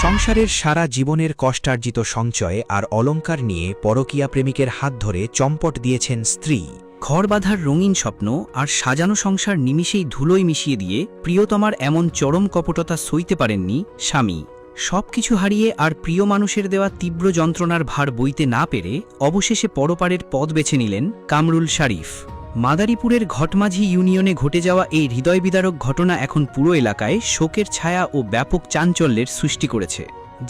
সংসারের সারা জীবনের কষ্টার্জিত সঞ্চয় আর অলংকার নিয়ে পরকীয়া প্রেমিকের হাত ধরে চম্পট দিয়েছেন স্ত্রী। ঘর বাঁধার রঙিন স্বপ্ন আর সাজানো সংসার নিমিষেই ধুলোয় মিশিয়ে দিয়ে প্রিয়তমার এমন চরম কপটতা সইতে পারেননি স্বামী। সবকিছু হারিয়ে আর প্রিয় মানুষের দেওয়া তীব্র যন্ত্রণার ভার বইতে না পেরে অবশেষে পরপারের পথ বেছে নিলেন কামরুল শরীফ। মাদারীপুরের ঘটমাঝি ইউনিয়নে ঘটে যাওয়া এই হৃদয়বিদারক ঘটনা এখন পুরো এলাকায় শোকের ছায়া ও ব্যাপক চাঞ্চল্যের সৃষ্টি করেছে।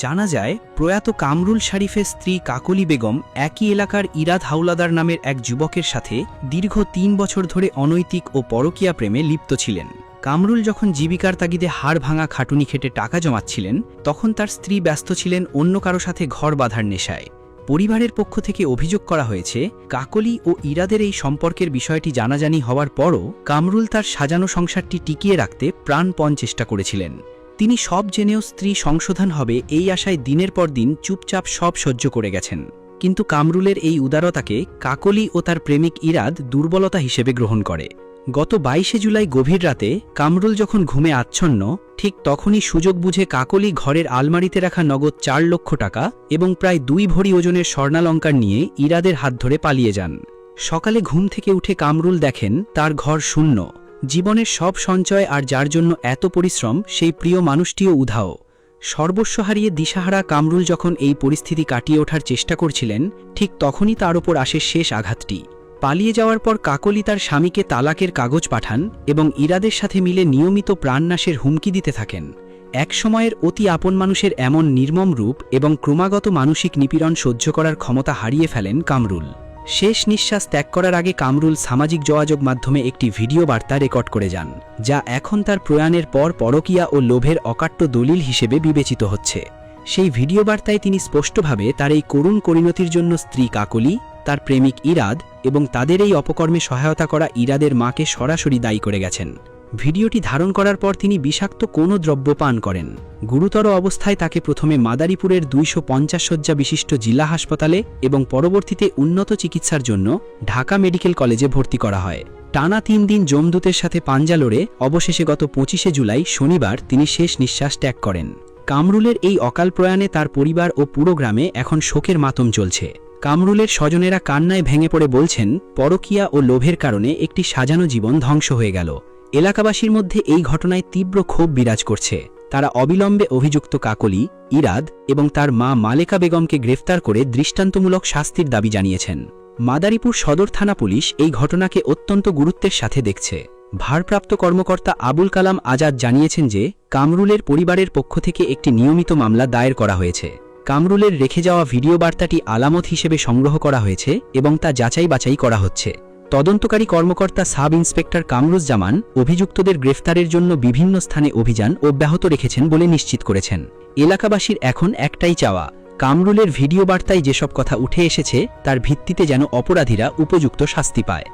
জানা যায়, প্রয়াত কামরুল শরীফের স্ত্রী কাকলি বেগম একই এলাকার ইরাদ হাওলাদার নামের এক যুবকের সাথে দীর্ঘ ৩ বছর ধরে অনৈতিক ও পরকীয়া প্রেমে লিপ্ত ছিলেন। কামরুল যখন জীবিকার তাগিদে হাড় ভাঙা খাটুনি খেটে টাকা জমাচ্ছিলেন, তখন তার স্ত্রী ব্যস্ত ছিলেন অন্য কারো সাথে ঘর বাঁধার নেশায়। পরিবারের পক্ষ থেকে অভিযোগ করা হয়েছে, কাকলি ও ইরাদের এই সম্পর্কের বিষয়টি জানাজানি হওয়ার পরও কামরুল তার সাজানো সংসারটি টিকিয়ে রাখতে প্রাণপণ চেষ্টা করেছিলেন। তিনি সব জেনেও স্ত্রী সংশোধন হবে এই আশায় দিনের পর দিন চুপচাপ সব সহ্য করে গেছেন। কিন্তু কামরুলের এই উদারতাকে কাকলি ও তার প্রেমিক ইরাদ দুর্বলতা হিসেবে গ্রহণ করে। গত ২২শে জুলাই গভীর রাতে কামরুল যখন ঘুমে আচ্ছন্ন, ঠিক তখনই সুযোগ বুঝে কাকলি ঘরের আলমারিতে রাখা নগদ ৪ লক্ষ টাকা এবং প্রায় ২ ভরি ওজনের স্বর্ণালঙ্কার নিয়ে ইরাদের হাত ধরে পালিয়ে যান। সকালে ঘুম থেকে উঠে কামরুল দেখেন তার ঘর শূন্য। জীবনের সব সঞ্চয় আর যার জন্য এত পরিশ্রম, সেই প্রিয় মানুষটিও উধাও। সর্বস্ব হারিয়ে দিশাহারা কামরুল যখন এই পরিস্থিতি কাটিয়ে ওঠার চেষ্টা করছিলেন, ঠিক তখনই তার ওপর আসে শেষ আঘাতটি। পালিয়ে যাওয়ার পর কাকলি তার স্বামীকে তালাকের কাগজ পাঠান এবং ইরাদের সাথে মিলে নিয়মিত প্রাণনাশের হুমকি দিতে থাকেন। এক সময়ের অতি আপন মানুষের এমন নির্মম রূপ এবং ক্রমাগত মানসিক নিপীড়ন সহ্য করার ক্ষমতা হারিয়ে ফেলেন কামরুল। শেষ নিঃশ্বাস ত্যাগ করার আগে কামরুল সামাজিক যোগাযোগ মাধ্যমে একটি ভিডিও বার্তা রেকর্ড করে যান, যা এখন তার প্রয়াণের পর পরকীয়া ও লোভের অকাট্য দলিল হিসেবে বিবেচিত হচ্ছে। সেই ভিডিও বার্তায় তিনি স্পষ্টভাবে তার এই করুণ পরিণতির জন্য স্ত্রী কাকলি, তার প্রেমিক ইরাদ এবং তাদের এই অপকর্মে সহায়তা করা ইরাদের মাকে সরাসরি দায়ী করে গেছেন। ভিডিওটি ধারণ করার পর তিনি বিষাক্ত কোনো দ্রব্য পান করেন। গুরুতর অবস্থায় তাকে প্রথমে মাদারীপুরের ২৫০ শয্যা বিশিষ্ট জেলা হাসপাতালে এবং পরবর্তীতে উন্নত চিকিৎসার জন্য ঢাকা মেডিকেল কলেজে ভর্তি করা হয়। টানা ৩ দিন যমদূতের সাথে পাঞ্জা লড়ে অবশেষে গত ২৫শে জুলাই শনিবার তিনি শেষ নিঃশ্বাস ত্যাগ করেন। কামরুলের এই অকাল প্রয়াণে তার পরিবার ও পুরো গ্রামে এখন শোকের মাতম চলছে। কামরুলের স্বজনেরা কান্নায় ভেঙে পড়ে বলছেন, পরকীয়া ও লোভের কারণে একটি সাজানো জীবন ধ্বংস হয়ে গেল। এলাকাবাসীর মধ্যে এই ঘটনায় তীব্র ক্ষোভ বিরাজ করছে। তারা অবিলম্বে অভিযুক্ত কাকলি, ইরাদ এবং তার মা মালেকা বেগমকে গ্রেফতার করে দৃষ্টান্তমূলক শাস্তির দাবি জানিয়েছেন। মাদারীপুর সদর থানা পুলিশ এই ঘটনাকে অত্যন্ত গুরুত্বের সাথে দেখছে। ভারপ্রাপ্ত কর্মকর্তা আবুল কালাম আজাদ জানিয়েছেন যে কামরুলের পরিবারের পক্ষ থেকে একটি নিয়মিত মামলা দায়ের করা হয়েছে। কামরুলের রেখে যাওয়া ভিডিও বার্তাটি আলামত হিসেবে সংগ্রহ করা হয়েছে এবং তা যাচাই বাছাই করা হচ্ছে। তদন্তকারী কর্মকর্তা সাব ইন্সপেক্টর কামরুজ্জামান অভিযুক্তদের গ্রেফতারের জন্য বিভিন্ন স্থানে অভিযান অব্যাহত রেখেছেন বলে নিশ্চিত করেছেন। এলাকাবাসীর এখন একটাই চাওয়া, কামরুলের ভিডিও বার্তায় যেসব কথা উঠে এসেছে তার ভিত্তিতে যেন অপরাধীরা উপযুক্ত শাস্তি পায়।